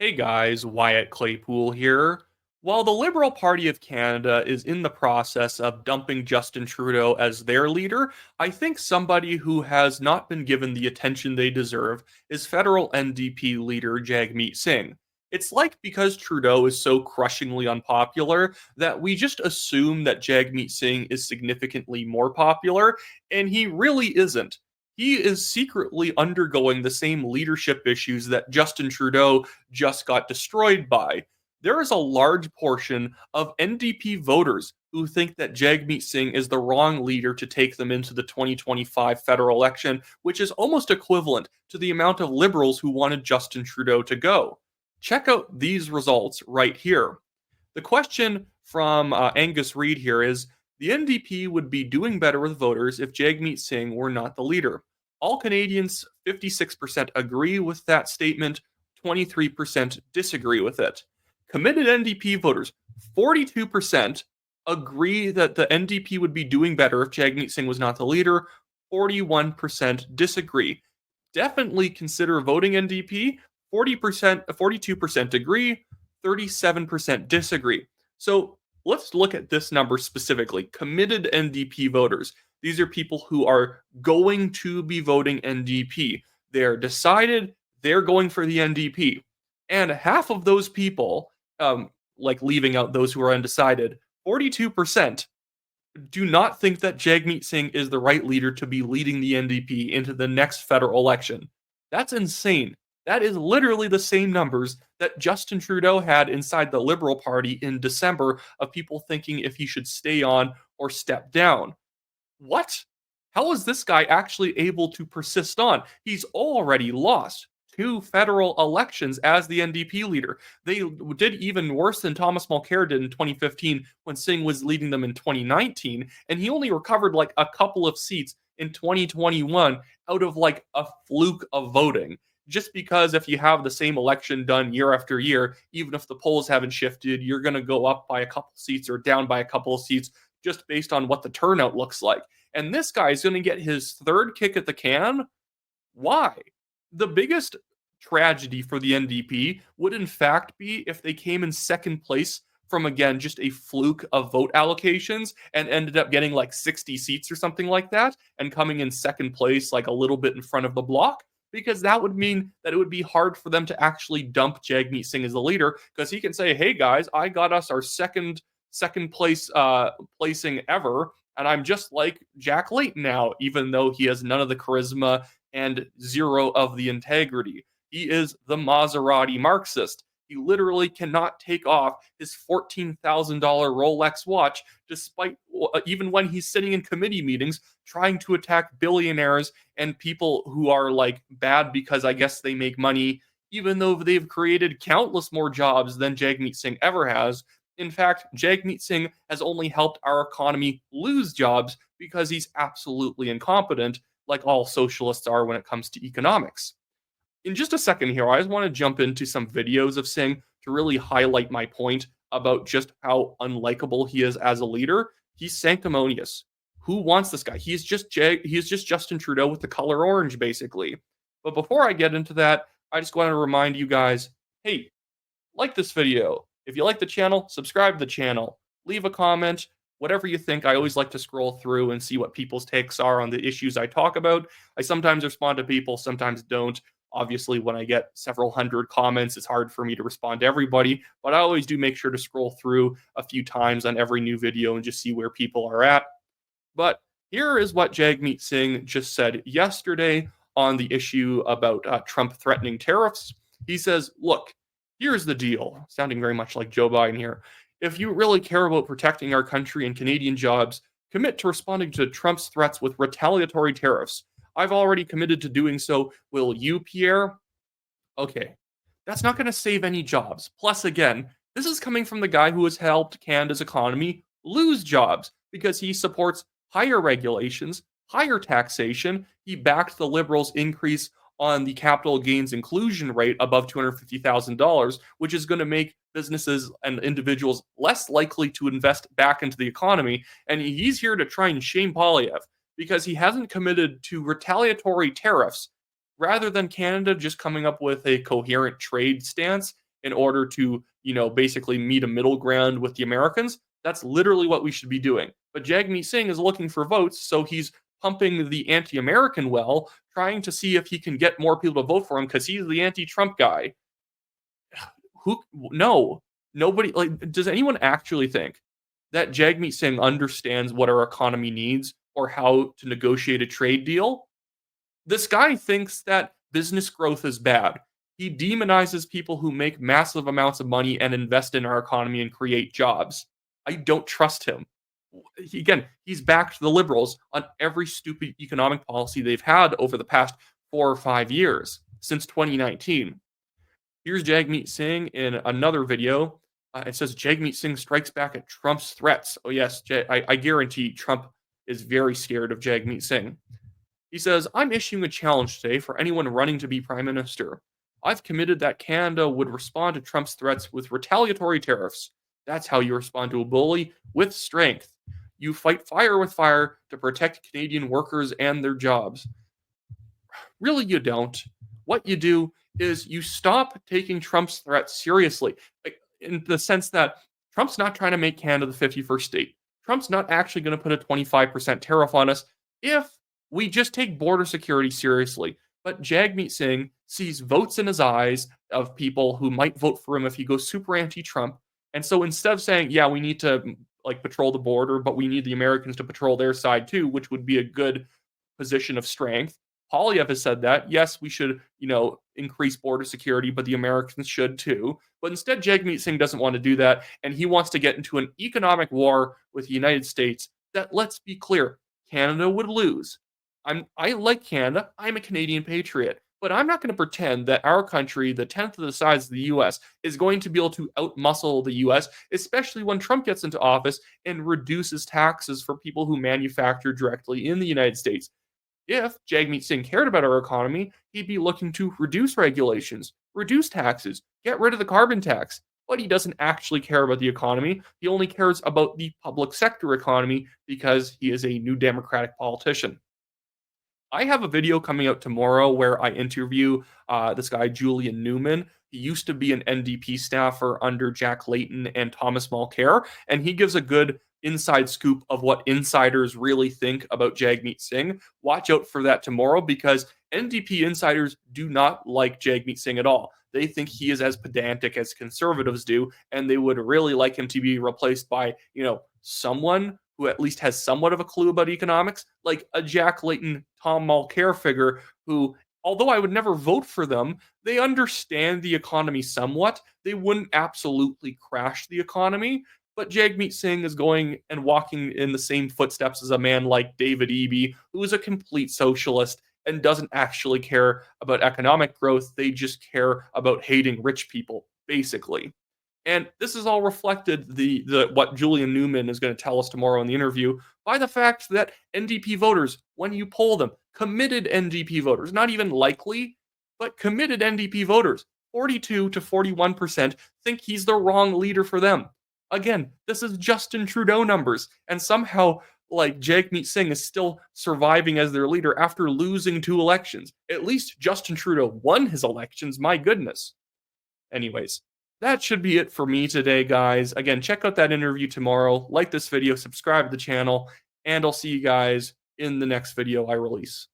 Hey guys, Wyatt Claypool here. While the Liberal Party of Canada is in the process of dumping Justin Trudeau as their leader, I think somebody who has not been given the attention they deserve is federal NDP leader Jagmeet Singh. It's like because Trudeau is so crushingly unpopular that we just assume that Jagmeet Singh is significantly more popular, and he really isn't. He is secretly undergoing the same leadership issues that Justin Trudeau just got destroyed by. There is a large portion of NDP voters who think that Jagmeet Singh is the wrong leader to take them into the 2025 federal election, which is almost equivalent to the amount of Liberals who wanted Justin Trudeau to go. Check out these results right here. The question from Angus Reid here is the NDP would be doing better with voters if Jagmeet Singh were not the leader. All Canadians, 56% agree with that statement, 23% disagree with it. Committed NDP voters, 42% agree that the NDP would be doing better if Jagmeet Singh was not the leader, 41% disagree. Definitely consider voting NDP, 40%, 42% agree, 37% disagree. So let's look at this number specifically. Committed NDP voters. These are people who are going to be voting NDP. They're decided they're going for the NDP. And half of those people, like leaving out those who are undecided, 42% do not think that Jagmeet Singh is the right leader to be leading the NDP into the next federal election. That's insane. That is literally the same numbers that Justin Trudeau had inside the Liberal Party in December of people thinking if he should stay on or step down. What? How is this guy actually able to persist on? He's already lost two federal elections as the NDP leader. They did even worse than Thomas Mulcair did in 2015 when Singh was leading them in 2019, and he only recovered like a couple of seats in 2021 out of like a fluke of voting. Just because if you have the same election done year after year, even if the polls haven't shifted, you're going to go up by a couple seats or down by a couple of seats just based on what the turnout looks like. And this guy is going to get his third kick at the can. Why? The biggest tragedy for the NDP would, in fact, be if they came in second place from, again, just a fluke of vote allocations and ended up getting like 60 seats or something like that and coming in second place, like a little bit in front of the block. Because that would mean that it would be hard for them to actually dump Jagmeet Singh as the leader, because he can say, "Hey guys, I got us our second place placing ever, and I'm just like Jack Layton now, even though he has none of the charisma and zero of the integrity. He is the Maserati Marxist. He literally cannot take off his $14,000 Rolex watch, despite even when he's sitting in committee meetings trying to attack billionaires and people who are like bad because I guess they make money, even though they've created countless more jobs than Jagmeet Singh ever has. In fact, Jagmeet Singh has only helped our economy lose jobs because he's absolutely incompetent, like all socialists are when it comes to economics. In just a second here, I just want to jump into some videos of Singh to really highlight my point about just how unlikable he is as a leader. He's sanctimonious. Who wants this guy? He's just Justin Trudeau with the color orange, basically. But before I get into that, I just want to remind you guys, hey, like this video. If you like the channel, subscribe to the channel. Leave a comment, whatever you think. I always like to scroll through and see what people's takes are on the issues I talk about. I sometimes respond to people, sometimes don't. Obviously, when I get several hundred comments, it's hard for me to respond to everybody, but I always do make sure to scroll through a few times on every new video and just see where people are at. But here is what Jagmeet Singh just said yesterday on the issue about Trump threatening tariffs. He says, look, here's the deal, sounding very much like Joe Biden here. If you really care about protecting our country and Canadian jobs, commit to responding to Trump's threats with retaliatory tariffs. I've already committed to doing so. Will you, Pierre? Okay, that's not going to save any jobs. Plus, again, this is coming from the guy who has helped Canada's economy lose jobs because he supports higher regulations, higher taxation. He backed the Liberals' increase on the capital gains inclusion rate above $250,000, which is going to make businesses and individuals less likely to invest back into the economy. And he's here to try and shame Poilievre because he hasn't committed to retaliatory tariffs rather than Canada just coming up with a coherent trade stance. in order to, basically meet a middle ground with the Americans. That's literally what we should be doing. But Jagmeet Singh is looking for votes, so he's pumping the anti-American well, trying to see if he can get more people to vote for him because he's the anti-Trump guy. Who? No, nobody. Like, does anyone actually think that Jagmeet Singh understands what our economy needs or how to negotiate a trade deal? This guy thinks that business growth is bad. He demonizes people who make massive amounts of money and invest in our economy and create jobs. I don't trust him. Again, he's backed the liberals on every stupid economic policy they've had over the past 4 or 5 years since 2019. Here's Jagmeet Singh in another video. It says Jagmeet Singh strikes back at Trump's threats. Oh, yes, I guarantee Trump is very scared of Jagmeet Singh. He says, I'm issuing a challenge today for anyone running to be prime minister. I've committed that Canada would respond to Trump's threats with retaliatory tariffs. That's how you respond to a bully, with strength. You fight fire with fire to protect Canadian workers and their jobs. Really, you don't. What you do is you stop taking Trump's threats seriously, like, in the sense that Trump's not trying to make Canada the 51st state. Trump's not actually going to put a 25% tariff on us if we just take border security seriously. But Jagmeet Singh sees votes in his eyes of people who might vote for him if he goes super anti-Trump. And so instead of saying, yeah, we need to patrol the border, but we need the Americans to patrol their side too, which would be a good position of strength. Poilievre has said that, yes, we should, increase border security, but the Americans should too. But instead, Jagmeet Singh doesn't want to do that, and he wants to get into an economic war with the United States that, let's be clear, Canada would lose. I like Canada. I'm a Canadian patriot. But I'm not going to pretend that our country, the 10th of the size of the US, is going to be able to outmuscle the US, especially when Trump gets into office and reduces taxes for people who manufacture directly in the United States. If Jagmeet Singh cared about our economy, he'd be looking to reduce regulations, reduce taxes, get rid of the carbon tax. But he doesn't actually care about the economy. He only cares about the public sector economy because he is a new Democratic politician. I have a video coming out tomorrow where I interview this guy, Julian Newman. He used to be an NDP staffer under Jack Layton and Thomas Mulcair, and he gives a good inside scoop of what insiders really think about Jagmeet Singh. Watch out for that tomorrow because NDP insiders do not like Jagmeet Singh at all. They think he is as pedantic as conservatives do, and they would really like him to be replaced by, someone who at least has somewhat of a clue about economics, like a Jack Layton, Tom Mulcair figure who, although I would never vote for them, they understand the economy somewhat. They wouldn't absolutely crash the economy, but Jagmeet Singh is going and walking in the same footsteps as a man like David Eby, who is a complete socialist and doesn't actually care about economic growth. They just care about hating rich people, basically. And this is all reflected, the what Julian Newman is going to tell us tomorrow in the interview, by the fact that NDP voters, when you poll them, committed NDP voters, not even likely, but committed NDP voters, 42 to 41% think he's the wrong leader for them. Again, this is Justin Trudeau numbers, and somehow, Jagmeet Singh is still surviving as their leader after losing 2 elections. At least Justin Trudeau won his elections, my goodness. Anyways, that should be it for me today, guys. Again, check out that interview tomorrow, like this video, subscribe to the channel, and I'll see you guys in the next video I release.